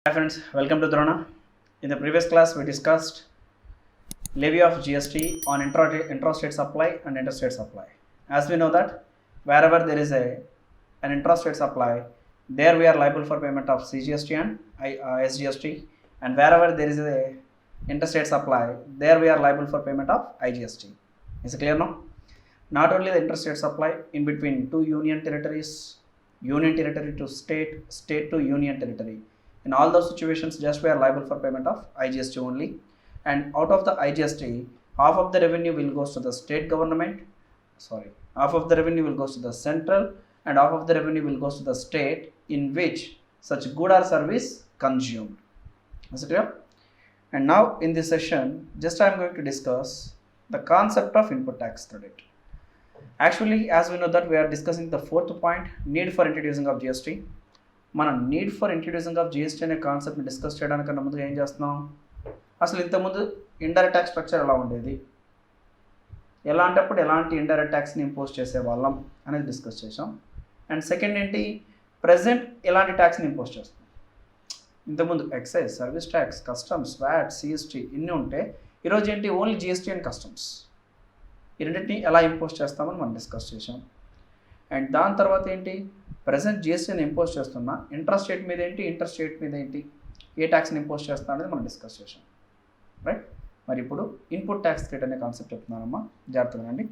Hi friends, welcome to Drona. In the previous class, we discussed levy of GST on intrastate supply and interstate supply. As we know that wherever there is an intrastate supply, there we are liable for payment of CGST and SGST, and wherever there is a interstate supply, there we are liable for payment of IGST. Is it clear now? Not only the interstate supply in between two union territories, union territory to state, state to union territory. In all those situations, just we are liable for payment of IGST only. And out of the IGST, half of the revenue will goes to the state government. Half of the revenue will goes to the central, and half of the revenue will goes to the state in which such good or service consumed. Is it clear? And now in this session, just I am going to discuss the concept of input tax credit. Actually, as we know that we are discussing the fourth point, need for introducing of GST. మనం need for introducing of GST అనే కాన్సెప్ట్ని discuss చేయడానికన్నా ముందుగా ఏం చేస్తున్నాం, అసలు ఇంతకుముందు indirect tax structure ఎలా ఉండేది, ఎలాంటప్పుడు ఎలాంటి ఇండైరెక్ట్ ట్యాక్స్ని ఇంపోజ్ చేసేవాళ్ళం అనేది డిస్కస్ చేసాం. అండ్ సెకండ్ ఏంటి, ప్రజెంట్ ఎలాంటి ట్యాక్స్ని ఇంపోజ్ చేస్తాం. ఇంతకుముందు excise, service tax, customs, VAT, CST ఇన్ని ఉంటే ఈరోజు ఏంటి ఓన్లీ జిఎస్టీ అండ్ కస్టమ్స్, ఈ రెండింటిని ఎలా ఇంపోజ్ చేస్తామని మనం డిస్కస్ చేసాం. అండ్ దాని తర్వాత ఏంటి, ప్రజెంట్ జిఎస్టీని ఇంపోజ్ చేస్తున్నా ఇంట్రాస్టేట్ మీద ఏంటి, ఇంటర్స్టేట్ మీద ఏంటి, ఏ ట్యాక్స్ని ఇంపోజ్ చేస్తా అనేది మనం డిస్కస్ చేసాం. రైట్, మరి ఇప్పుడు ఇన్పుట్ ట్యాక్స్ క్రెడిట్ అనే కాన్సెప్ట్ చెప్తున్నానమ్మా, జాగ్రత్తగా అండి.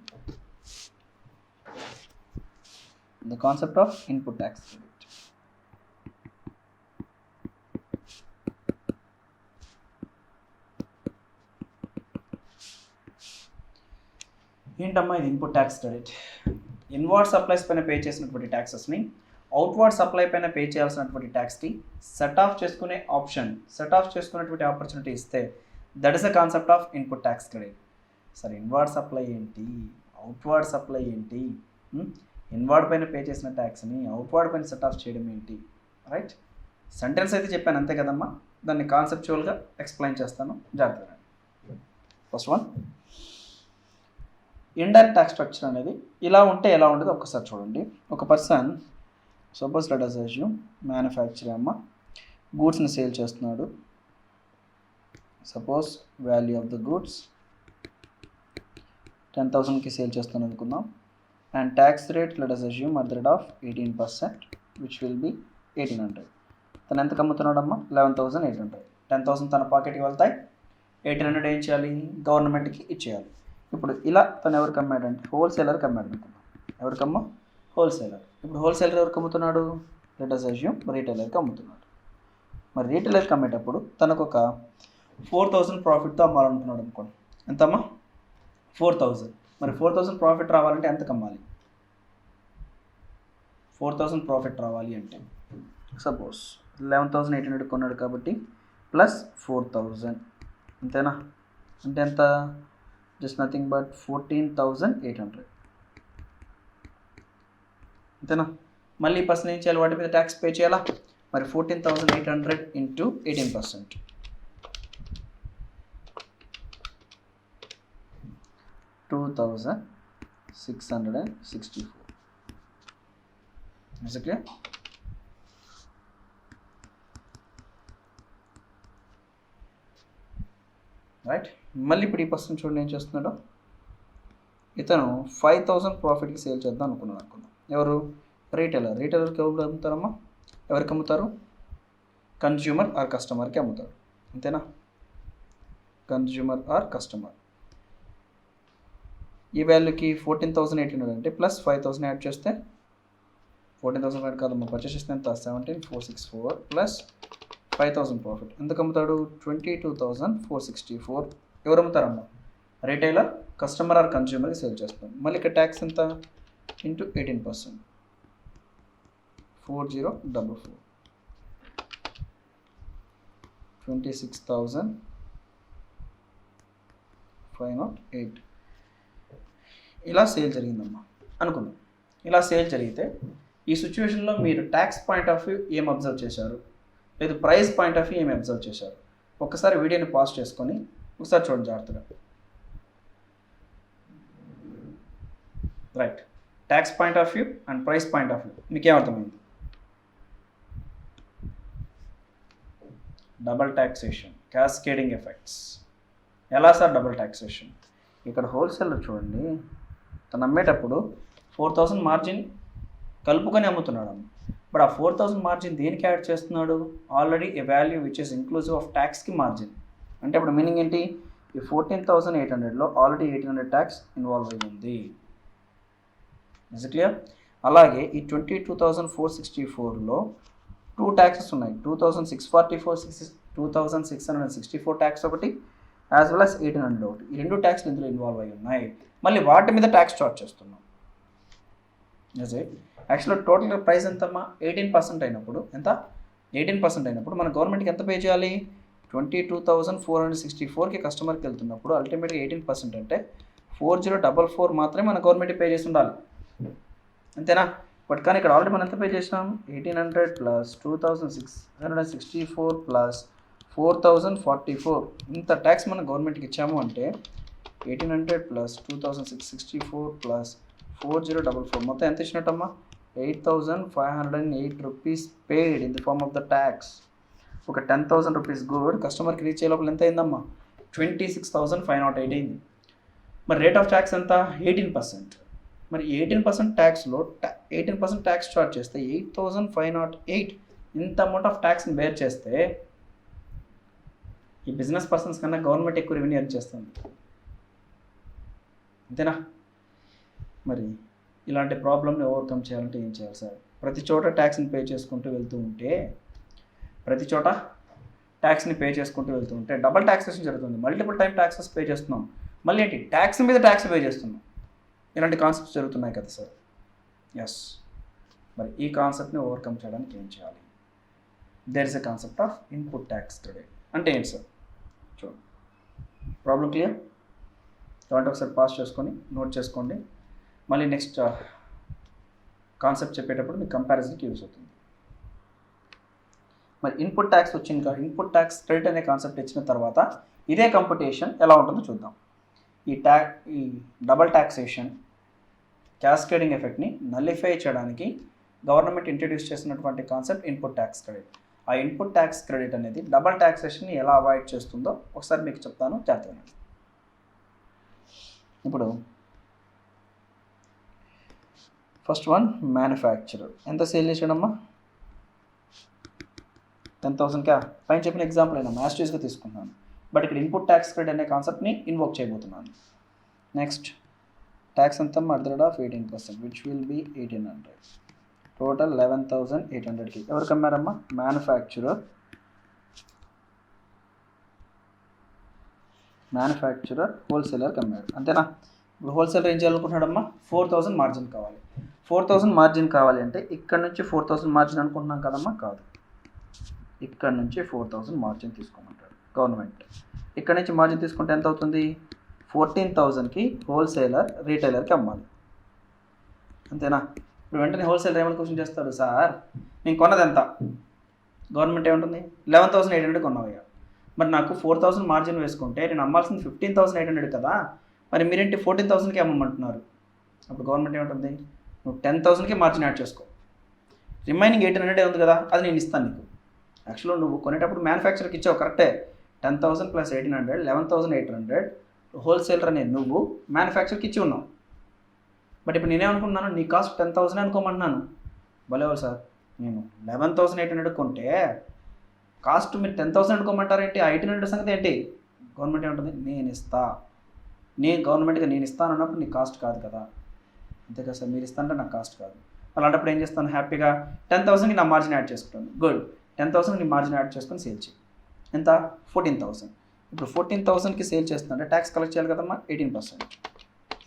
The concept of input tax credit. ఏంటమ్మా ఇది input tax credit? Inward supplies పైన పే చేసినటువంటి ట్యాక్సెస్ని అవుట్వర్డ్ సప్లై పైన పే చేయాల్సినటువంటి ట్యాక్స్కి సెట్ ఆఫ్ చేసుకునే ఆప్షన్, సెట్ ఆఫ్ చేసుకునేటువంటి ఆపర్చునిటీ ఇస్తే that is the concept of input tax credit. సరే, ఇన్వర్డ్ సప్లై ఏంటి, అవుట్వర్డ్ సప్లై ఏంటి, ఇన్వర్డ్ పైన పే చేసిన ట్యాక్స్ని అవుట్వర్డ్ పైన సెట్ ఆఫ్ చేయడం ఏంటి? రైట్, సెంటెన్స్ అయితే చెప్పాను అంతే కదమ్మా, దాన్ని కాన్సెప్చువల్గా ఎక్స్ప్లెయిన్ చేస్తాను, జాగ్రత్తగా. First one, indirect tax structure అనేది ఇలా ఉంటే ఎలా ఉండేది ఒక్కసారి చూడండి. ఒక person suppose let us assume manufacture అమ్మ గూడ్స్ని సేల్ చేస్తున్నాడు. Suppose value of the goods 10,000కి సేల్ చేస్తాను అనుకుందాం. And tax rate let us assume at the rate of 18%, which will be 1800. తను ఎంతకు అమ్ముతున్నాడమ్మా? 11,800. 10,000 తన పాకెట్కి వెళ్తాయి, 1800 ఏం చేయాలి? గవర్నమెంట్కి ఇచ్చేయాలి. ఇప్పుడు ఇలా తను ఎవరికి అమ్మాడంటే హోల్సేలర్కి అమ్మాడు అనుకుందాం. ఎవరికమ్మా? హోల్సేలర్. ఇప్పుడు హోల్సేలర్ ఎవరికి అమ్ముతున్నాడు? లెట్ అస్ అస్యూమ్ రీటైలర్కి అమ్ముతున్నాడు. మరి రీటైలర్కి అమ్మేటప్పుడు తనకు ఒక 4,000 ప్రాఫిట్తో అమ్మాలనుకున్నాడు అనుకోండి. ఎంతమ్మా? 4,000. మరి 4,000 ప్రాఫిట్ రావాలంటే ఎంతకు అమ్మాలి? 4,000 ప్రాఫిట్ రావాలి అంటే సపోజ్ 11,800 కొన్నాడు కాబట్టి ప్లస్ 4,000, అంతేనా? అంటే ఎంత? జస్ట్ నథింగ్ బట్ 14,800, అంతేనా? మళ్ళీ పర్సన్ ఏం చేయాలి? వాటి మీద ట్యాక్స్ పే చేయాలా? మరి 14,800 ఇంటూ 18%, 2,664. Okay, right. మళ్ళీ ఇప్పుడు ఈ పర్సన్ చూడండి ఏం చేస్తున్నాడో, ఇతను 5,000 ప్రాఫిట్కి సేల్ చేద్దాం అనుకున్నాడు. ఎవరు? రీటైలర్. రీటైలర్కి ఎవరు అమ్ముతారమ్మా? ఎవరికి అమ్ముతారు? కన్జ్యూమర్ ఆర్ కస్టమర్కి అమ్ముతారు, అంతేనా? Consumer or customer. ఈ వాల్యూకి 14,800 అంటే ప్లస్ 5,000 యాడ్ చేస్తే 14,000 కాదమ్మా, పర్చేస్ చేస్తే ఎంత? 17,464 ప్లస్ 5,000 ప్రాఫిట్. ఎందుకు అమ్ముతాడు? 22,464. ఎవరు అమ్ముతారమ్మా? రీటైలర్. కస్టమర్ ఆర్ కన్జ్యూమర్కి సేల్ చేస్తాం. మళ్ళీ ఇక్కడ ట్యాక్స్ ఎంత? ఇంటూ 18%, 4044, 26,508. ఇలా సేల్ జరిగిందమ్మా అనుకుందాం. ఇలా సేల్ జరిగితే ఈ సిచ్యువేషన్లో మీరు ట్యాక్స్ పాయింట్ ఆఫ్ వ్యూ ఏం అబ్జర్వ్ చేశారు, లేదు ప్రైస్ పాయింట్ ఆఫ్ వ్యూ ఏమి అబ్జర్వ్ చేశారు? ఒక్కసారి వీడియోని పాజ్ చేసుకొని ఒకసారి చూడండి జాగ్రత్తగా. Right, tax point of view and price point of view మీకేమర్థమైంది? Double taxation, cascading effects. ఎలా సార్ డబల్ ట్యాక్సేషన్? ఇక్కడ హోల్సేలర్ చూడండి, తను అమ్మేటప్పుడు 4000 మార్జిన్ కలుపుకొని అమ్ముతున్నాడు. బట్ ఆ 4000 మార్జిన్ దేనికి యాడ్ చేస్తున్నాడు? Already a value which is inclusive of ట్యాక్స్కి మార్జిన్. అంటే ఇప్పుడు మీనింగ్ ఏంటి? ఈ 14,800లో ఆల్రెడీ 1800 ట్యాక్స్ ఇన్వాల్వ్ అయి ఉంది. Is it clear? అలాగే ఈ 22,464లో 2 ట్యాక్సెస్ ఉన్నాయి. 2,664 ట్యాక్స్ ఒకటి, యాజ్ వెల్ యాజ్ 1800 ఒకటి. ఈ 2 ట్యాక్స్లు ఇందులో ఇన్వాల్వ్ అయి ఉన్నాయి. మళ్ళీ వాటి మీద ట్యాక్స్ చార్జ్ చేస్తున్నాం. నిజే యాక్చువల్గా టోటల్ ప్రైస్ ఎంతమ్మా? 18% అయినప్పుడు ఎంత? 18% అయినప్పుడు మన గవర్నమెంట్కి ఎంత పే చేయాలి? 22,464కి కస్టమర్కి వెళ్తున్నప్పుడు అల్టిమేట్గా 18% అంటే 4044 మాత్రమే మన గవర్నమెంట్కి పే చేసి ఉండాలి, అంతేనా? బట్ కానీ ఇక్కడ ఆల్రెడీ మనం ఎంత పే చేసినాం? 1800 ప్లస్ 2,664 ప్లస్ 4,044, ఇంత ట్యాక్స్ మన గవర్నమెంట్కి ఇచ్చాము అంటే 1800 ప్లస్ 2,664 ప్లస్ 4044 మొత్తం ఎంత ఇచ్చినట్టమ్మా? 8,508 rupees paid in the form of the tax. ఒక 10,000 రూపీస్ గుడ్ కస్టమర్కి రీచ్ అయ్యే లోపల ఎంత అయిందమ్మా? 26,508 అయింది. మరి రేట్ ఆఫ్ ట్యాక్స్ ఎంత? 18%. మరి 18% ట్యాక్స్లో 18% ట్యాక్స్ చార్జ్ చేస్తే 8,508 ఇంత అమౌంట్ ఆఫ్ ట్యాక్స్ని బేర్ చేస్తే ఈ బిజినెస్ పర్సన్స్ కన్నా గవర్నమెంట్ ఎక్కువ రెవెన్యూ ఎర్న్ చేస్తుంది, అంతేనా? మరి ఇలాంటి ప్రాబ్లమ్ని ఓవర్కమ్ చేయాలంటే ఏం చేయాలి సార్? ప్రతి చోట ట్యాక్స్ని పే చేసుకుంటూ వెళ్తూ ఉంటే డబల్ ట్యాక్సేషన్ జరుగుతుంది. మల్టిపుల్ టైం ట్యాక్సెస్ పే చేస్తున్నాం. మళ్ళీ ఏంటి? ట్యాక్స్ మీద ట్యాక్స్ పే చేస్తున్నాం. ఇలాంటి కాన్సెప్ట్స్ జరుగుతున్నాయి కదా సార్? ఎస్. మరి ఈ కాన్సెప్ట్ని ఓవర్కమ్ చేయడానికి ఏం చేయాలి? There is a concept of input tax credit. అంటే ఏంటి సార్? చూడండి, ప్రాబ్లం క్లియర్? కాబట్టి ఒకసారి పాస్ చేసుకొని నోట్ చేసుకోండి. మళ్ళీ నెక్స్ట్ కాన్సెప్ట్ చెప్పేటప్పుడు మీకు కంపారిజన్కి యూజ్ అవుతుంది. మరి ఇన్పుట్ ట్యాక్స్ వచ్చింది కదా, ఇన్పుట్ ట్యాక్స్ క్రెడిట్ అనే కాన్సెప్ట్ ఇచ్చిన తర్వాత ఇదే కంప్యూటేషన్ ఎలా ఉంటుందో చూద్దాం. ఈ డబల్ ట్యాక్సేషన్ క్యాస్కేడింగ్ ఎఫెక్ట్ని నల్లిఫై చేయడానికి గవర్నమెంట్ ఇంట్రడ్యూస్ చేసినటువంటి కాన్సెప్ట్ ఇన్పుట్ ట్యాక్స్ క్రెడిట్. ఆ ఇన్పుట్ ట్యాక్స్ క్రెడిట్ అనేది డబల్ ట్యాక్సేషన్ని ఎలా అవాయిడ్ చేస్తుందో ఒకసారి మీకు చెప్తాను, జాగ్రత్తగా. ఇప్పుడు ఫస్ట్ వన్, మ్యానుఫ్యాక్చరర్ ఎంత సేల్ చేసాడమ్మా? 10,000కా? పైన చెప్పిన ఎగ్జాంపుల్ అయినా మ్యాస్టర్స్గా తీసుకున్నాను. బట్ ఇక్కడ ఇన్పుట్ ట్యాక్స్ క్రెడిట్ అనే కాన్సెప్ట్ని ఇన్వోక్ చేయబోతున్నాను. నెక్స్ట్ ట్యాక్స్ అంతా మర్దర్డ్ of 18%, which will be 1,800. Total 11,800కి ఎవరికి అమ్మారమ్మా? మ్యానుఫ్యాక్చరర్ హోల్సేలర్కి అమ్మాడు, అంతేనా? ఇప్పుడు హోల్సేలర్ ఏం చేయాలనుకుంటున్నాడమ్మా? 4,000 మార్జిన్ కావాలి. 4,000 మార్జిన్ కావాలి అంటే ఇక్కడ నుంచి 4,000 మార్జిన్ అనుకుంటున్నాం కదమ్మా? కాదు, ఇక్కడ నుంచి 4,000 మార్జిన్ తీసుకోమంటాడు గవర్నమెంట్. ఇక్కడ నుంచి మార్జిన్ తీసుకుంటే ఎంత అవుతుంది? 14,000కి హోల్సేలర్ రీటైలర్కి అమ్మాలి, అంతేనా? ఇప్పుడు వెంటనే హోల్సేలర్ ఏమైనా క్వశ్చన్ చేస్తాడు, సార్ నేను కొన్నది ఎంత? గవర్నమెంట్ ఏముంటుంది? 11,800 కొన్నావయ్యా. మరి నాకు 4,000 మార్జిన్ వేసుకుంటే నేను అమ్మాల్సింది 15,800 కదా, మరి మీరేంటి 14,000కి అమ్మమంటున్నారు? అప్పుడు గవర్నమెంట్ ఏముంటుంది? నువ్వు 10,000కి మార్జిన్ యాడ్ చేసుకో, రిమైనింగ్ 1,800 ఉంది కదా, అది నేను ఇస్తాను నీకు. యాక్చువల్గా నువ్వు కొనేటప్పుడు మ్యానుఫ్యాక్చర్కి ఇచ్చావు కరెక్టే, 10,000 ప్లస్ 1,800 11,800 హోల్సేలర్ అనే నువ్వు మ్యానుఫ్యాక్చర్కి ఇచ్చి ఉన్నావు. బట్ ఇప్పుడు నేనేమనుకున్నాను, నీ కాస్ట్ 10,000 అనుకోమంటున్నాను. భలేవాళ్ళు సార్, నేను 11,800 కొంటే కాస్ట్ మీరు 10,000 అనుకోమంటారేంటి? ఆ 1,800 సంగతి ఏంటి? గవర్నమెంట్ ఏమంటుంది? గవర్నమెంట్గా నేను ఇస్తాను అన్నప్పుడు నీ కాస్ట్ కాదు కదా, అంతే కదా సార్? మీరు ఇస్తానంటే నాకు కాస్ట్ కాదు. అలాంటప్పుడు ఏం చేస్తాను? హ్యాపీగా 10,000కి నా మార్జిన్ యాడ్ చేసుకుంటాను. గుడ్, 10,000కి మార్జిన్ యాడ్ చేసుకొని సేల్ చేయి. ఎంత? 14,000. ఇప్పుడు 14,000కి సేల్ చేస్తుందంటే ట్యాక్స్ కలెక్ట్ చేయాలి కదమ్మా? 18%.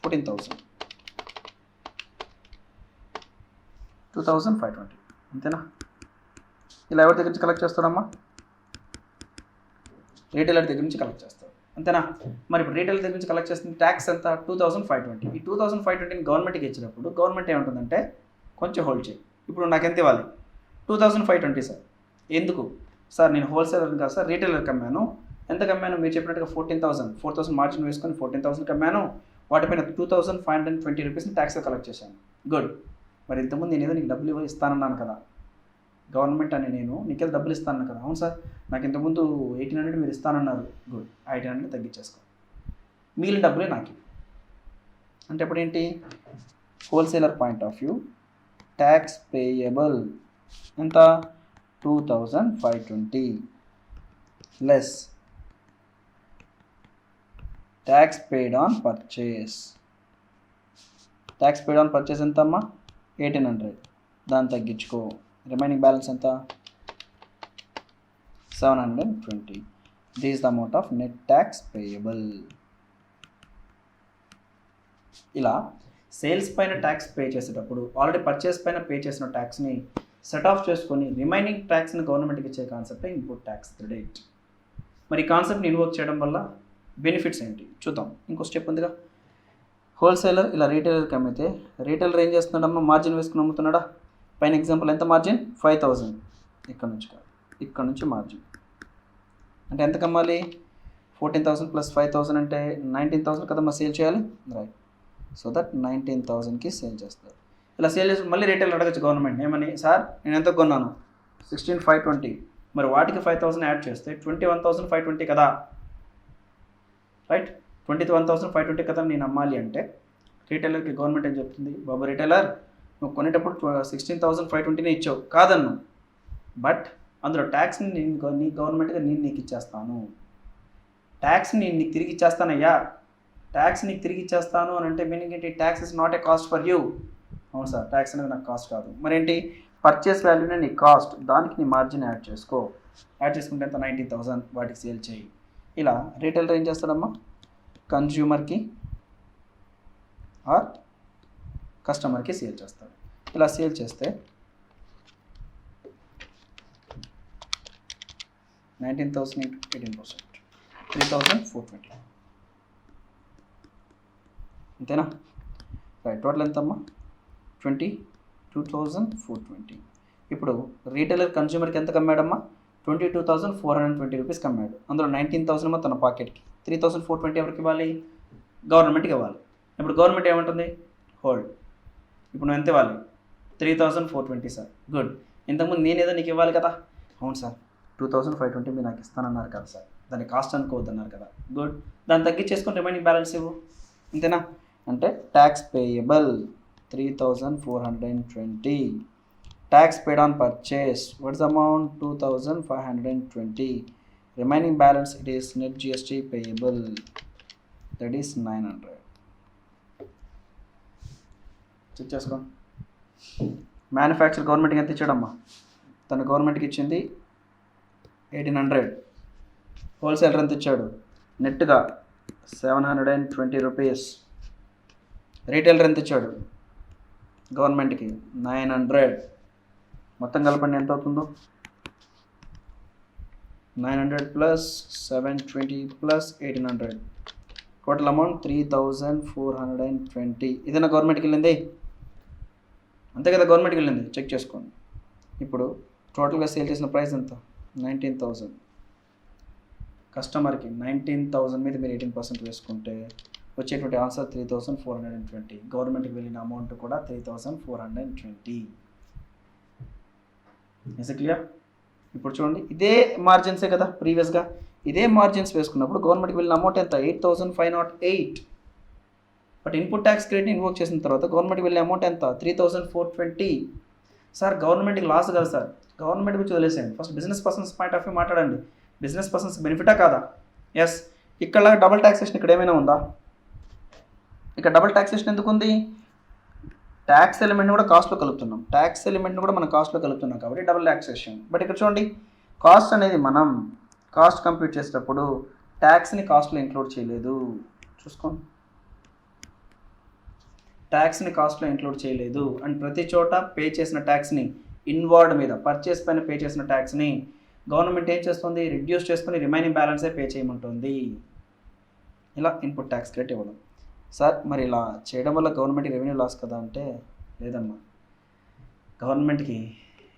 14,000 2,520, అంతేనా? ఇలా ఎవరి దగ్గర నుంచి కలెక్ట్ చేస్తాడమ్మా? రీటైలర్ దగ్గర నుంచి కలెక్ట్ చేస్తాడు, అంతేనా? మరి ఇప్పుడు రీటైలర్ దగ్గర నుంచి కలెక్ట్ చేస్తుంది ట్యాక్స్ ఎంత? 2,520. ఈ 2,520ని గవర్నమెంట్కి ఇచ్చినప్పుడు గవర్నమెంట్ ఏమంటుందంటే కొంచెం హోల్డ్ చేయి, ఇప్పుడు నాకు ఎంత ఇవ్వాలి? 2,520 సార్. ఎందుకు సార్? నేను హోల్సేలర్ కాదు సార్, రీటైలర్కి అమ్మాను. ఎంత కమ్మాను? మీరు చెప్పినట్టుగా 4,000 మార్జిన్ వేసుకొని 14,000కి అమ్మాను. వాటిపైన 2,520 రూపీస్ని ట్యాక్స్గా కలెక్ట్ చేశాను. గుడ్, మరి ఇంతకుముందు నేను ఏదో నీకు డబ్బులు ఇస్తానన్నాను కదా, గవర్నమెంట్ అని నేను నీకెళ్ళి డబ్బులు ఇస్తాను కదా, అవును సార్ నాకు ఇంతకుముందు 1800 మీరు ఇస్తానన్నారు, గుడ్ 1800 తగ్గించేసుకో, మిగిలిన డబ్బులే నాకు. అంటే ఇప్పుడు ఏంటి, wholesaler point of view tax payable ఎంత 2520 less tax paid on purchase. Tax paid on purchase ఎంత అమ్మా 1800, దాన్ని తగ్గించుకో, రిమైనింగ్ బ్యాలెన్స్ ఎంత 720. This is the amount of net tax payable. ఇలా సేల్స్ పైన ట్యాక్స్ పే చేసేటప్పుడు ఆల్రెడీ పర్చేస్ పైన పే చేసిన ట్యాక్స్ని సెట్ ఆఫ్ చేసుకొని రిమైనింగ్ ట్యాక్స్ని గవర్నమెంట్కి ఇచ్చే కాన్సెప్టే ఇన్పుట్ ట్యాక్స్ క్రెడిట్. మరి ఈ కాన్సెప్ట్ని ఇన్వోక్ చేయడం వల్ల బెనిఫిట్స్ ఏంటి చూద్దాం. ఇంకో స్టెప్ ఉందిగా, హోల్సేలర్ ఇలా రీటైలర్కి అమ్మితే రీటైలర్ ఏం చేస్తున్నాడమ్మా, మార్జిన్ వేసుకుని అమ్ముతున్నాడా. పైన ఎగ్జాంపుల్ ఎంత మార్జిన్ 5000, ఇక్కడ నుంచి కాదు ఇక్కడ నుంచి మార్జిన్ అంటే ఎంత కమ్మాలి 14,000 ప్లస్ 5,000 అంటే 19,000 కదమ్మా సేల్ చేయాలి, రైట్. సో దట్ 19,000కి సేల్ చేస్తారు. ఇలా సేల్ చేసి మళ్ళీ రీటైలర్ అడగచ్చు గవర్నమెంట్ ఏమని, సార్ నేను ఎంత కొన్నాను 16,520, మరి వాటికి 5,000 యాడ్ చేస్తే 21,520 కదా, రైట్. 21,520 కదా నేను అమ్మాలి అంటే రీటైలర్కి గవర్నమెంట్ ఏం చెప్తుంది, బాబు రీటైలర్ నువ్వు కొనేటప్పుడు 16,520 ఇచ్చావు కాదన్ను, బట్ అందులో ట్యాక్స్ని నీ గవర్నమెంట్గా నేను నీకు ఇచ్చేస్తాను, ట్యాక్స్ని నేను నీకు తిరిగి ఇచ్చేస్తానయ్యా. ట్యాక్స్ నీకు తిరిగి ఇచ్చేస్తాను అని అంటే మీనింగ్ ఏంటి, tax is not a cost for you. అవును సార్ ట్యాక్స్ అనేది నాకు కాస్ట్ కాదు, మరేంటి పర్చేస్ వాల్యూనే నీ కాస్ట్, దానికి నీ మార్జిన్ యాడ్ చేసుకో, యాడ్ చేసుకుంటే ఎంత 19,000 వాటికి సేల్ చేయి. ఇలా రీటైలర్ ఏం చేస్తాడమ్మా, కన్జ్యూమర్కి ఆర్ కస్టమర్కి సేల్ చేస్తాడు. ఇలా సేల్ చేస్తే 19,000 into 18%, 3,420 అంతేనా, రైట్. టోటల్ ఎంతమ్మా 22,420. ఇప్పుడు రీటైలర్ కన్జ్యూమర్కి ఎంత కమ్మాడమ్మా 22,420 రూపీస్ కమ్మాడు. అందులో 19,000 తన పాకెట్కి, 3,420 ఎవరికి ఇవ్వాలి, గవర్నమెంట్కి ఇవ్వాలి. ఇప్పుడు గవర్నమెంట్ ఏమంటుంది, హోల్డ్. ఇప్పుడు నువ్వు ఎంత ఇవ్వాలి 3,420 సార్, గుడ్. ఇంతకుముందు నేనేదో నీకు ఇవ్వాలి కదా, అవును సార్ 2,520 మీరు నాకు ఇస్తానన్నారు కదా సార్, దాన్ని కాస్ట్ అనుకోవద్దన్నారు కదా, గుడ్. దాన్ని తగ్గించేసుకుని రిమైనింగ్ బ్యాలెన్స్ ఇవ్వు, అంతేనా. అంటే tax payable 3,420, tax paid on purchase what's amount 2,520, remaining balance it is net GST payable that is 900. Check చేసుకో. మ్యానుఫ్యాక్చర్ గవర్నమెంట్కి ఎంత ఇచ్చాడమ్మా, తన గవర్నమెంట్కి ఇచ్చింది 1800, హోల్సేలర్ ఎంత ఇచ్చాడు నెట్గా 720 రూపీస్, రీటైలర్ ఎంత ఇచ్చాడు గవర్నమెంట్కి 900. మొత్తం కలపండి ఎంత అవుతుందో, 900 ప్లస్ 720 ప్లస్ 1800, టోటల్ అమౌంట్ 3,420. ఇదేనా గవర్నమెంట్కి వెళ్ళింది, అంతే కదా గవర్నమెంట్కి వెళ్ళింది, చెక్ చేసుకోండి. ఇప్పుడు టోటల్గా సేల్ చేసిన ప్రైస్ ఎంత 19,000, కస్టమర్కి 19,000 మీద మీరు 18% వేసుకుంటే వచ్చేటువంటి ఆన్సర్ 3,420. గవర్నమెంట్కి వెళ్ళిన అమౌంట్ కూడా 3,420. Is it clear? ఇప్పుడు చూడండి ఇదే మార్జిన్సే కదా ప్రీవియస్గా, ఇదే మార్జిన్స్ వేసుకున్నప్పుడు గవర్నమెంట్కి వెళ్ళిన అమౌంట్ ఎంత 8,508. బట్ ఇన్పుట్ ట్యాక్స్ క్రెడిట్ని ఇన్వోక్ చేసిన తర్వాత గవర్నమెంట్కి వెళ్ళే అమౌంట్ ఎంత 3,420. సార్ గవర్నమెంట్కి లాస్ కదా సార్, గవర్నమెంట్ గురించి వదిలేసేయండి, first business persons point of view మాట్లాడండి. బిజినెస్ పర్సన్స్ బెనిఫిటా కాదా? ఎస్. ఇక్కడ డబుల్ ట్యాక్సేషన్ ఇక్కడ ఏమైనా ఉందా? ఇక్కడ డబుల్ ట్యాక్సేషన్ ఎందుకు ఉంది? ట్యాక్స్ ఎలిమెంట్ని కూడా కాస్ట్లో కలుపుతున్నాం, ట్యాక్స్ ఎలిమెంట్ని కూడా మనం కాస్ట్లో కలుపుతున్నాం కాబట్టి డబుల్ ట్యాక్సేషన్. బట్ ఇక్కడ చూడండి కాస్ట్ అనేది మనం కాస్ట్ కంప్యూట్ చేసేటప్పుడు ట్యాక్స్ని కాస్ట్లో ఇంక్లూడ్ చేయలేదు, చూసుకోండి ట్యాక్స్ని కాస్ట్లో ఇంక్లూడ్ చేయలేదు. అండ్ ప్రతి చోట పే చేసిన ట్యాక్స్ని ఇన్వార్డ్ మీద పర్చేస్ పైన పే చేసిన ట్యాక్స్ని గవర్నమెంట్ ఏం చేస్తుంది, రిడ్యూస్ చేసుకుని రిమైనింగ్ బ్యాలెన్సే పే చేయమంటుంది. ఇలా ఇన్పుట్ ట్యాక్స్ క్రెడిట్ ఇవ్వడం. సార్ మరి ఇలా చేయడం వల్ల గవర్నమెంట్కి రెవెన్యూ లాస్ కదా అంటే లేదమ్మా, గవర్నమెంట్కి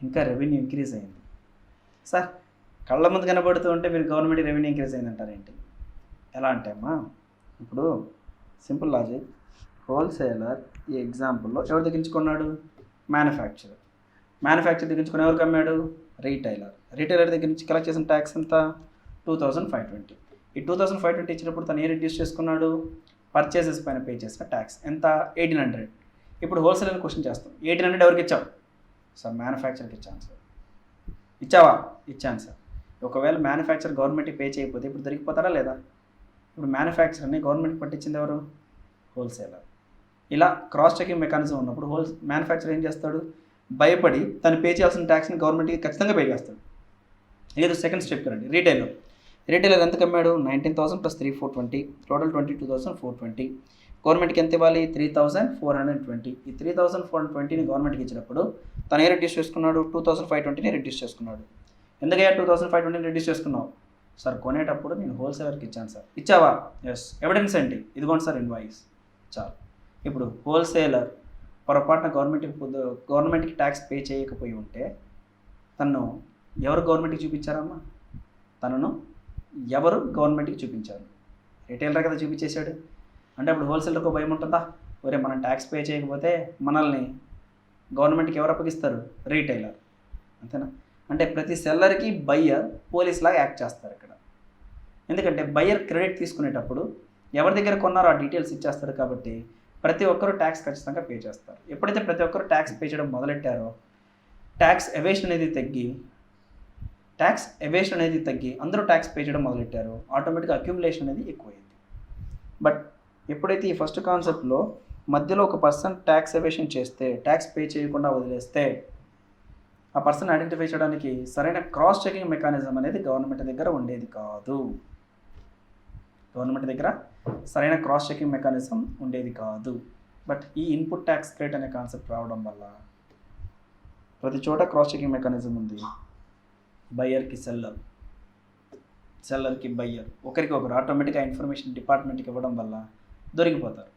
ఇంకా రెవెన్యూ ఇంక్రీజ్ అయింది. సార్ కళ్ళ ముందు కనబడుతూ ఉంటే మీరు గవర్నమెంట్ రెవెన్యూ ఇంక్రీజ్ అయింది అంటారేంటి? ఎలా అంటే అమ్మా, ఇప్పుడు సింపుల్ లాజిక్, హోల్సేలర్ ఈ ఎగ్జాంపుల్లో ఎవరి దగ్గర నుంచి కొన్నాడు, మ్యానుఫ్యాక్చరర్. మ్యానుఫ్యాక్చర్ దగ్గర నుంచి కొని ఎవరికి అమ్మాడు? రీటైలర్ దగ్గర నుంచి కలెక్ట్ చేసిన ట్యాక్స్ ఎంత? 2520. ఈ 2520 ఇచ్చినప్పుడు తను ఏ రిడ్యూస్ చేసుకున్నాడు? పర్చేసెస్ పైన పే చేసిన ట్యాక్స్ ఎంత? 1800. ఇప్పుడు హోల్సేల్ క్వశ్చన్ చేస్తాం. 1800 ఎవరికి ఇచ్చావు? సార్ మ్యానుఫ్యాక్చర్కి ఇచ్చాను సార్. ఇచ్చావా? ఇచ్చాను సార్. ఒకవేళ మ్యానుఫ్యాక్చర్ గవర్నమెంట్కి పే చేయకపోతే ఇప్పుడు దొరికిపోతాడా లేదా? ఇప్పుడు మ్యానుఫ్యాక్చర్ని గవర్నమెంట్కి పట్టించింది ఎవరు? హోల్సేలర్. ఇలా క్రాస్ చెకింగ్ మెకానిజం ఉన్నప్పుడు మ్యానుఫ్యాక్చర్ ఏం చేస్తాడు? భయపడి తను పే చేయాల్సిన ట్యాక్స్ని గవర్నమెంట్కి ఖచ్చితంగా పే చేస్తాడు. లేదు సెకండ్ స్టెప్ రండి. రీటైలర్ ఎంత కమ్మాడు? 19,000 + 3,420, టోటల్ 22,420. గవర్నమెంట్కి ఎంత ఇవ్వాలి? 3,420. ఈ 3,420ని గవర్నమెంట్కి ఇచ్చినప్పుడు తను ఏ రిడ్యూస్ చేసుకున్నాడు? 2,520ని రిడ్యూస్ చేసుకున్నాడు. ఎందుకయ్యా 2,520ని రిడ్యూస్ చేసుకున్నావు? సార్ కొనేటప్పుడు నేను హోల్సేలర్కి ఇచ్చాను సార్. ఇచ్చావా? ఎస్. ఎవిడెన్స్ ఏంటి? ఇదిగోండి సార్ ఇన్వాయిస్. చాలు. ఇప్పుడు హోల్సేలర్ పొరపాటున గవర్నమెంట్కి ట్యాక్స్ పే చేయకపోయి ఉంటే తను ఎవరు గవర్నమెంట్కి చూపించారమ్మా? తనను ఎవరు గవర్నమెంట్కి చూపించారు? రిటైలర్ కదా చూపించేశాడు. అంటే అప్పుడు హోల్సేలర్కి భయం ఉంటుందా? ఒరే మనం ట్యాక్స్ పే చేయకపోతే మనల్ని గవర్నమెంట్కి ఎవరు అప్పగిస్తారు? రీటైలర్. అంతేనా? అంటే ప్రతి సెల్లర్కి బయ్యర్ పోలీస్లాగా యాక్ట్ చేస్తారు ఇక్కడ. ఎందుకంటే బయ్యర్ క్రెడిట్ తీసుకునేటప్పుడు ఎవరి దగ్గర కొన్నారో ఆ డీటెయిల్స్ ఇచ్చేస్తారు కాబట్టి ప్రతి ఒక్కరూ ట్యాక్స్ ఖచ్చితంగా పే చేస్తారు. ఎప్పుడైతే ప్రతి ఒక్కరు ట్యాక్స్ పే చేయడం మొదలెట్టారో ట్యాక్స్ ఎవేషన్ అనేది తగ్గి అందరూ ట్యాక్స్ పే చేయడం మొదలెట్టారో ఆటోమేటిక్గా అక్యుములేషన్ అనేది ఎక్కువైంది. బట్ ఎప్పుడైతే ఈ ఫస్ట్ కాన్సెప్ట్లో మధ్యలో ఒక పర్సన్ ట్యాక్స్ ఎవేషన్ చేస్తే, ట్యాక్స్ పే చేయకుండా వదిలేస్తే ఆ పర్సన్ ఐడెంటిఫై చేయడానికి సరైన క్రాస్ చెకింగ్ మెకానిజం అనేది గవర్నమెంట్ దగ్గర ఉండేది కాదు. బట్ ఈ ఇన్పుట్ ట్యాక్స్ క్రెడిట్ అనే కాన్సెప్ట్ రావడం వల్ల ప్రతి చోట క్రాస్ చెకింగ్ మెకానిజం ఉంది. బయ్యర్కి సెల్లర్కి బయ్యర్ ఒకరికొకరు ఆటోమేటిక్గా ఇన్ఫర్మేషన్ డిపార్ట్మెంట్కి ఇవ్వడం వల్ల దొరికిపోతారు.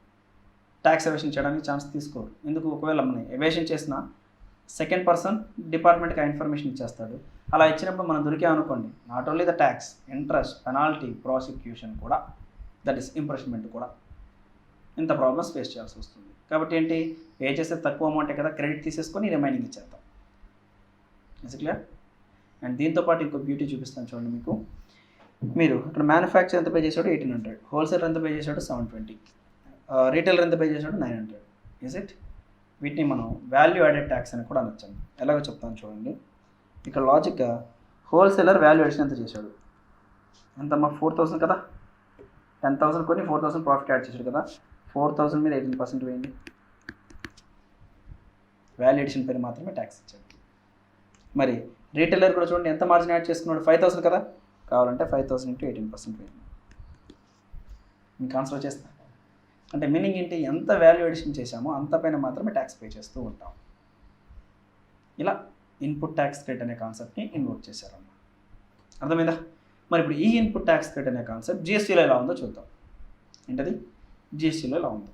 ట్యాక్స్ ఎవేషన్ చేయడానికి ఛాన్స్ తీసుకోరు. ఎందుకు? ఒకవేళ మనం ఎవేషన్ చేసిన సెకండ్ పర్సన్ డిపార్ట్మెంట్కి ఆ ఇన్ఫర్మేషన్ ఇచ్చేస్తాడు. అలా ఇచ్చినప్పుడు మనం దొరికామనుకోండి, not only the tax, interest, penalty, prosecution కూడా, దట్ ఈస్ ఇంప్రెషన్మెంట్ కూడా ఇంత ప్రాబ్లమ్స్ ఫేస్ చేయాల్సి వస్తుంది. కాబట్టి ఏంటి? పే చేసే తక్కువ అమౌంటే కదా, క్రెడిట్ తీసేసుకొని రిమైనింగ్ ఇచ్చేద్దాం. Is clear? అండ్ దీంతోపాటు ఇంకో బ్యూటీ చూపిస్తాను చూడండి మీకు. మీరు ఇక్కడ మ్యానుఫ్యాక్చర్ ఎంత పే చేశాడు? 1,800. హోల్సేలర్ ఎంత పే చేశాడు? 720. రీటైలర్ ఎంత పే చేశాడు? 900. Is it? వీటిని మనం వాల్యూ యాడెడ్ ట్యాక్స్ అని కూడా అనొచ్చాను. ఎలాగో చెప్తాను చూడండి. ఇక్కడ లాజిక్గా హోల్సేలర్ వాల్యూ అడిషన్ ఎంత చేశాడు? ఎంతమ్మా? 4,000 కదా. 10,000 కొని 4,000 ప్రాఫిట్ యాడ్ చేశాడు కదా. 4,000 మీద 18% వేయండి. వాల్యూ అడిషన్ పైన మాత్రమే ట్యాక్స్ ఇచ్చాడు. మరి రీటైలర్ కూడా చూడండి ఎంత మార్జిన్ యాడ్ చేసుకున్నాడు? 5,000 కదా. కావాలంటే 5,000 × 18% వేయండి. మీకు ఆన్సర్ వచ్చేస్తా. అంటే మీనింగ్ ఏంటి? ఎంత వాల్యూ అడిషన్ చేశామో అంత పైన మాత్రమే ట్యాక్స్ పే చేస్తూ ఉంటాం. ఇలా ఇన్పుట్ ట్యాక్స్ క్రెడిట్ అనే కాన్సెప్ట్ని ఇన్వోక్ చేశారన్నమాట. అర్థమైందా? మరి ఇప్పుడు ఈ ఇన్పుట్ ట్యాక్స్ క్రెడిట్ అనే కాన్సెప్ట్ జిఎస్టీలో ఎలా ఉందో చూద్దాం. ఏంటది? జిఎస్టీలో ఎలా ఉందో.